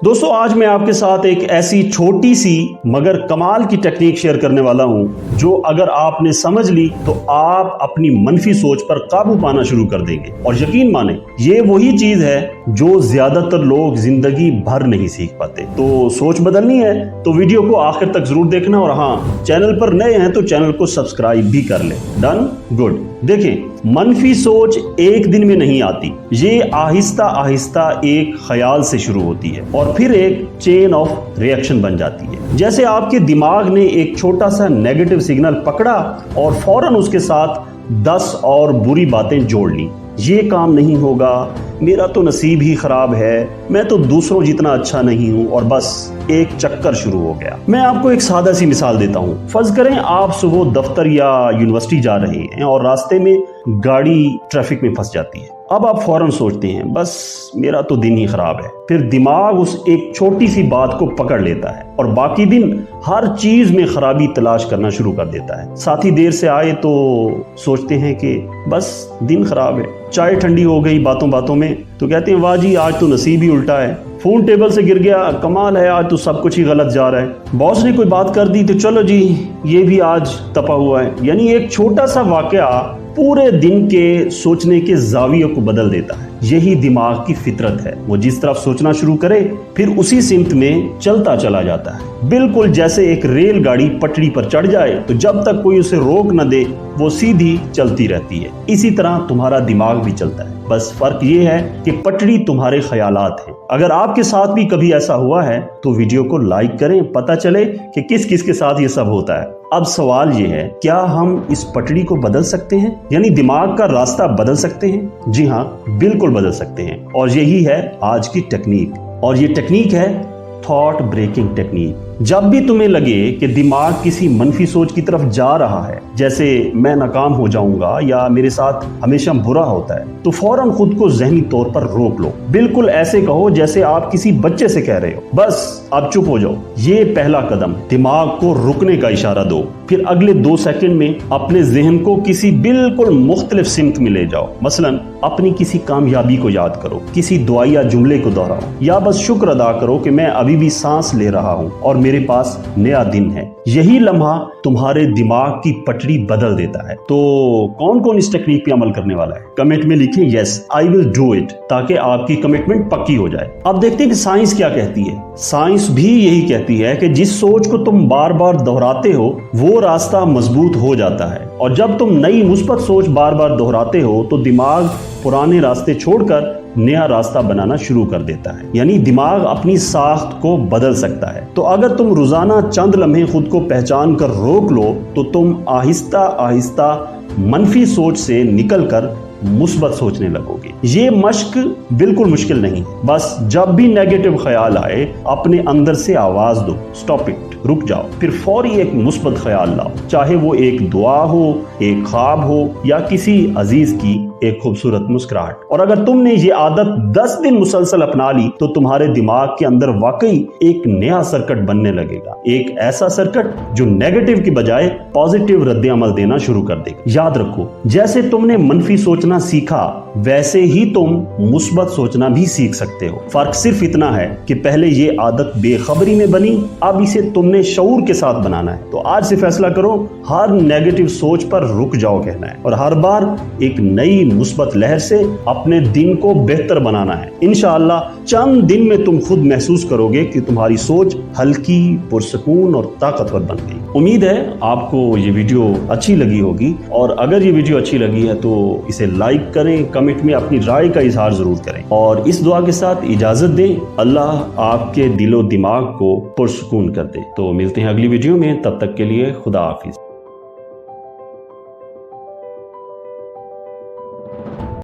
दोस्तों आज मैं आपके साथ एक ऐसी छोटी सी मगर कमाल की टेक्निक शेयर करने वाला हूं जो अगर आपने समझ ली तो आप अपनी मनफी सोच पर काबू पाना शुरू कर देंगे। और यकीन माने ये वही चीज है जो ज्यादातर लोग जिंदगी भर नहीं सीख पाते। तो सोच बदलनी है तो वीडियो को आखिर तक जरूर देखना, और हाँ, चैनल पर नए हैं तो चैनल को सब्सक्राइब भी कर ले। डन? गुड। देखें, मनफी सोच एक दिन में नहीं आती, ये आहिस्ता आहिस्ता एक ख्याल से शुरू होती है और फिर एक चेन ऑफ रिएक्शन बन जाती है। जैसे आपके दिमाग ने एक छोटा सा नेगेटिव सिग्नल पकड़ा और फौरन उसके साथ 10 और बुरी बातें जोड़ ली। ये काम नहीं होगा, मेरा तो नसीब ही खराब है, मैं तो दूसरों जितना अच्छा नहीं हूं, और बस एक चक्कर शुरू हो गया। मैं आपको एक सादा सी मिसाल देता हूं। फर्ज करें आप सुबह दफ्तर या यूनिवर्सिटी जा रहे हैं और रास्ते में गाड़ी ट्रैफिक में फंस जाती है। अब आप फौरन सोचते हैं बस मेरा तो दिन ही खराब है। फिर दिमाग उस एक छोटी सी बात को पकड़ लेता है और बाकी दिन हर चीज में खराबी तलाश करना शुरू कर देता है। साथी देर से आए तो सोचते हैं कि बस दिन खराब है। चाय ठंडी हो गई बातों बातों में तो कहते हैं वाह जी आज तो नसीब ही उल्टा है। फोन टेबल से गिर गया, कमाल है आज तो सब कुछ ही गलत जा रहा है। बॉस ने कोई बात कर दी तो चलो जी ये भी आज तपा हुआ है। यानी एक छोटा सा वाकया पूरे दिन के सोचने के जाविये को बदल देता है। यही दिमाग की फितरत है, वो जिस तरफ सोचना शुरू करे फिर उसी सिमत में चलता चला जाता है। बिल्कुल जैसे एक रेलगाड़ी पटरी पर चढ़ जाए तो जब तक कोई उसे रोक न दे वो सीधी चलती रहती है। इसी तरह तुम्हारा दिमाग भी चलता है, बस फर्क ये है कि पटरी तुम्हारे ख्यालात हैं। अगर आपके साथ भी कभी ऐसा हुआ है तो वीडियो को लाइक करें, पता चले कि किस किस के साथ ये सब होता है। अब सवाल ये है, क्या हम इस पटरी को बदल सकते हैं, यानी दिमाग का रास्ता बदल सकते हैं? जी हाँ, बिल्कुल बदल सकते हैं, और यही है आज की टेक्निक। और ये टेक्निक है थॉट ब्रेकिंग टेक्निक। जब भी तुम्हें लगे कि दिमाग किसी मनफी सोच की तरफ जा रहा है, जैसे मैं नाकाम हो जाऊंगा या मेरे साथ हमेशा बुरा होता है, तो फौरन खुद को ज़हनी तौर पर रोक लो। बिल्कुल ऐसे कहो जैसे आप किसी बच्चे से कह रहे हो, बस आप चुप हो जाओ। ये पहला कदम, दिमाग को रुकने का इशारा दो। फिर अगले 2 सेकंड में अपने जहन को किसी बिल्कुल मुख्तलिफ सिमत में ले जाओ। मसलन अपनी किसी कामयाबी को याद करो, किसी दुआ या जुमले को दोहराओ, या बस शुक्र अदा करो कि मैं अभी भी सांस ले रहा हूँ और मेरे पास नया दिन है। यही लम्हा तुम्हारे दिमाग की पटरी बदल देता है। तो कौन कौन इस टेक्निक पे अमल करने वाला है? कमेंट में लिखें yes I will do it, ताकि आपकी कमिटमेंट पक्की हो जाए। अब देखते हैं कि साइंस क्या कहती है। साइंस भी यही कहती है कि जिस सोच को तुम बार बार दोहराते हो वो रास्ता मजबूत हो जाता है, और जब तुम नई मुस्बत सोच बार बार दोहराते हो तो दिमाग पुराने रास्ते छोड़कर नया रास्ता बनाना शुरू कर देता है। यानी दिमाग अपनी साख्त को बदल सकता है। तो अगर तुम रोजाना चंद लम्हे खुद को पहचान कर रोक लो तो तुम आहिस्ता आहिस्ता मनफी सोच से निकलकर मुस्बत सोचने लगोगे। ये मश्क बिल्कुल मुश्किल नहीं, बस जब भी नेगेटिव ख्याल आए अपने अंदर से आवाज दो, स्टॉप इट, रुक जाओ, फिर फौरी एक मुस्बत ख्याल लाओ, चाहे वो एक दुआ हो, एक ख्वाब हो, या किसी अजीज की एक खूबसूरत मुस्कुराहट। और अगर तुमने ये आदत 10 दिन मुसलसल अपना ली तो तुम्हारे दिमाग के अंदर वाकई एक नया सर्किट बनने लगेगा, एक ऐसा सर्किट जो नेगेटिव की बजाय पॉजिटिव रद्द अमल देना शुरू कर देगा। याद रखो, जैसे तुमने मनफी सोचना सीखा वैसे ही तुम मुस्बत सोचना भी सीख सकते हो। फर्क सिर्फ इतना है कि पहले ये आदत बेखबरी में बनी, अब इसे तुमने शऊर के साथ बनाना है। तो आज से फैसला करो, हर नेगेटिव सोच पर रुक जाओ कहना है, और हर बार एक नई मुस्बत लहर से अपने दिन को बेहतर बनाना है। इंशाअल्लाह चंद दिन में तुम खुद महसूस करोगे कि तुम्हारी सोच हल्की, पुरसकून और ताकतवर बन गई। उम्मीद है आपको ये वीडियो अच्छी लगी होगी, और अगर ये वीडियो अच्छी लगी है तो इसे लाइक करें, कमेंट में अपनी राय का इजहार जरूर करें, और इस दुआ के साथ इजाजत दें, अल्लाह आपके दिलो दिमाग को पुरसकून कर दे। तो मिलते हैं अगली वीडियो में, तब तक के लिए खुदा हाफिज।